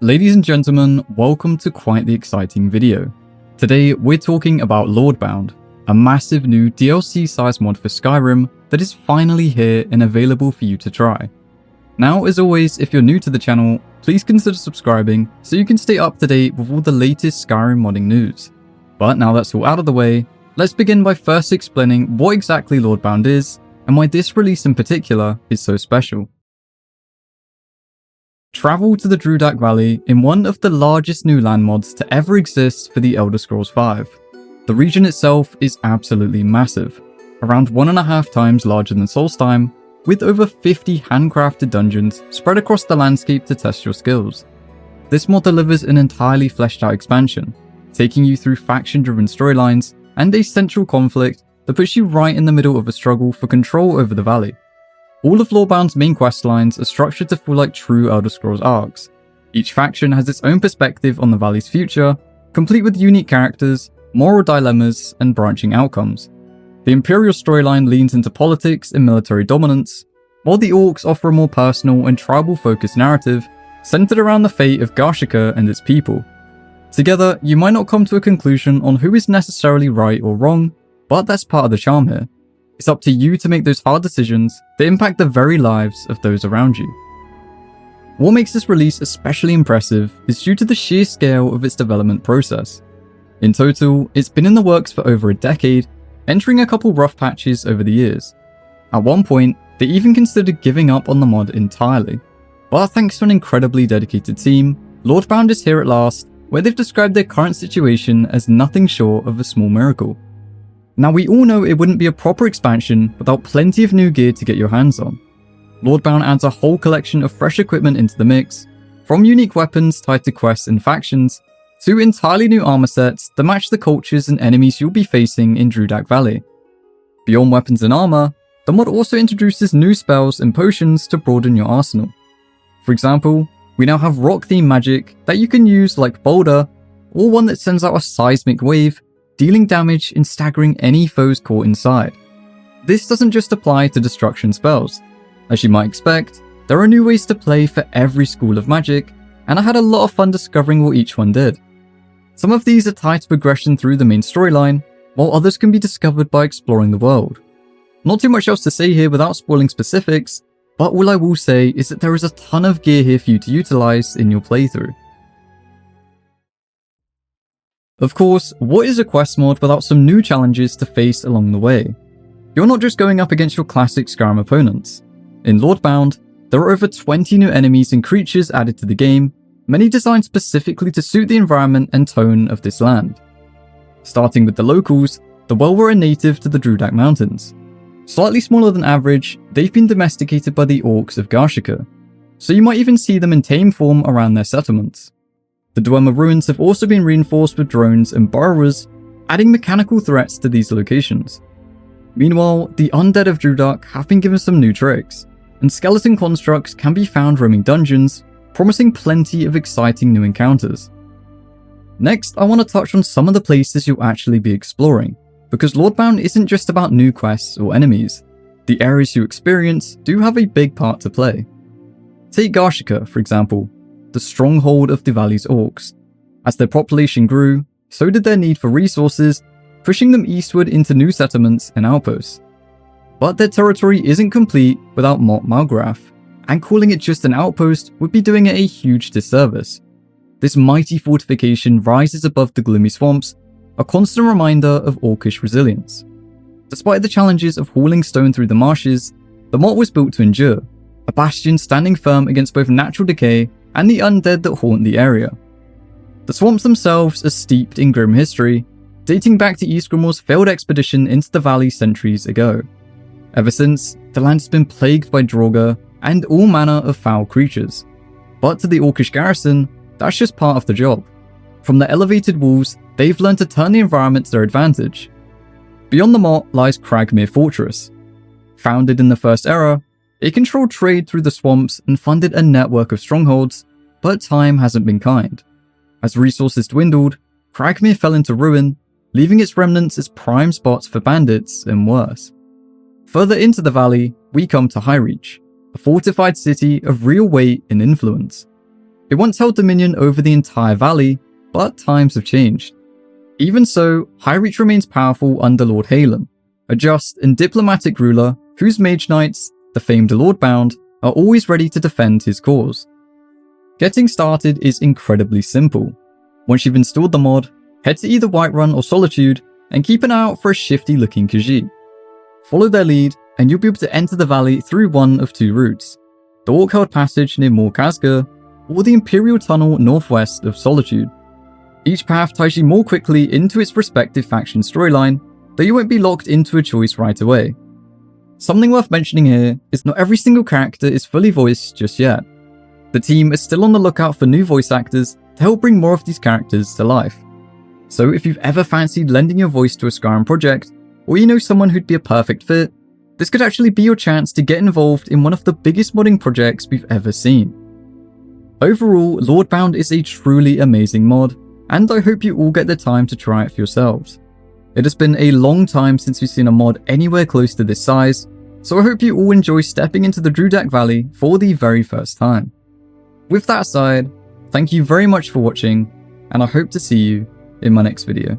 Ladies and gentlemen, welcome to quite the exciting video. Today we're talking about Lordbound, a massive new DLC-sized mod for Skyrim that is finally here and available for you to try. Now, as always, if you're new to the channel, please consider subscribing so you can stay up to date with all the latest Skyrim modding news. But now that's all out of the way, let's begin by first explaining what exactly Lordbound is and why this release in particular is so special. Travel to the Drudak Valley in one of the largest new land mods to ever exist for the Elder Scrolls V. The region itself is absolutely massive, around 1.5 times larger than Solstheim, with over 50 handcrafted dungeons spread across the landscape to test your skills. This mod delivers an entirely fleshed out expansion, taking you through faction-driven storylines and a central conflict that puts you right in the middle of a struggle for control over the valley. All of Lordbound's main questlines are structured to feel like true Elder Scrolls arcs. Each faction has its own perspective on the valley's future, complete with unique characters, moral dilemmas, and branching outcomes. The Imperial storyline leans into politics and military dominance, while the Orcs offer a more personal and tribal-focused narrative centered around the fate of Garshika and its people. Together, you might not come to a conclusion on who is necessarily right or wrong, but that's part of the charm here. It's up to you to make those hard decisions that impact the very lives of those around you. What makes this release especially impressive is due to the sheer scale of its development process. In total, it's been in the works for over a decade, entering a couple rough patches over the years. At one point, they even considered giving up on the mod entirely. But thanks to an incredibly dedicated team, Lordbound is here at last, where they've described their current situation as nothing short of a small miracle. Now, we all know it wouldn't be a proper expansion without plenty of new gear to get your hands on. Lordbound adds a whole collection of fresh equipment into the mix, from unique weapons tied to quests and factions, to entirely new armor sets that match the cultures and enemies you'll be facing in Drudak Valley. Beyond weapons and armor, the mod also introduces new spells and potions to broaden your arsenal. For example, we now have rock-themed magic that you can use like Boulder, or one that sends out a seismic wave, dealing damage and staggering any foes caught inside. This doesn't just apply to destruction spells. As you might expect, there are new ways to play for every school of magic, and I had a lot of fun discovering what each one did. Some of these are tied to progression through the main storyline, while others can be discovered by exploring the world. Not too much else to say here without spoiling specifics, but all I will say is that there is a ton of gear here for you to utilize in your playthrough. Of course, what is a quest mod without some new challenges to face along the way? You're not just going up against your classic Skyrim opponents. In Lordbound, there are over 20 new enemies and creatures added to the game, many designed specifically to suit the environment and tone of this land. Starting with the locals, the Welwar are native to the Drudak Mountains. Slightly smaller than average, they've been domesticated by the Orcs of Garshika, so you might even see them in tame form around their settlements. The Dwemer ruins have also been reinforced with drones and burrowers, adding mechanical threats to these locations. Meanwhile, the undead of Drudak have been given some new tricks, and skeleton constructs can be found roaming dungeons, promising plenty of exciting new encounters. Next, I want to touch on some of the places you'll actually be exploring, because Lordbound isn't just about new quests or enemies. The areas you experience do have a big part to play. Take Garshika, for example, the stronghold of the valley's orcs. As their population grew, so did their need for resources, pushing them eastward into new settlements and outposts. But their territory isn't complete without Mot Malgrath, and calling it just an outpost would be doing it a huge disservice. This mighty fortification rises above the gloomy swamps, a constant reminder of orcish resilience. Despite the challenges of hauling stone through the marshes, the Mot was built to endure, a bastion standing firm against both natural decay and the undead that haunt the area. The swamps themselves are steeped in grim history, dating back to Ysgrimmur's failed expedition into the valley centuries ago. Ever since, the land has been plagued by Draugr and all manner of foul creatures. But to the Orcish garrison, that's just part of the job. From the elevated walls, they've learned to turn the environment to their advantage. Beyond the Mot lies Cragmere Fortress. Founded in the First Era, it controlled trade through the swamps and funded a network of strongholds, but time hasn't been kind. As resources dwindled, Cragmere fell into ruin, leaving its remnants as prime spots for bandits and worse. Further into the valley, we come to Highreach, a fortified city of real weight and influence. It once held dominion over the entire valley, but times have changed. Even so, Highreach remains powerful under Lord Halen, a just and diplomatic ruler whose mage knights, the famed Lordbound, are always ready to defend his cause. Getting started is incredibly simple. Once you've installed the mod, head to either Whiterun or Solitude and keep an eye out for a shifty looking Khajiit. Follow their lead and you'll be able to enter the valley through one of two routes: the Orc-held passage near Mor Khazgar, or the Imperial Tunnel northwest of Solitude. Each path ties you more quickly into its respective faction storyline, though you won't be locked into a choice right away. Something worth mentioning here is not every single character is fully voiced just yet. The team is still on the lookout for new voice actors to help bring more of these characters to life. So if you've ever fancied lending your voice to a Skyrim project, or you know someone who'd be a perfect fit, this could actually be your chance to get involved in one of the biggest modding projects we've ever seen. Overall, Lordbound is a truly amazing mod, and I hope you all get the time to try it for yourselves. It has been a long time since we've seen a mod anywhere close to this size, so I hope you all enjoy stepping into the Drudak Valley for the very first time. With that aside, thank you very much for watching, and I hope to see you in my next video.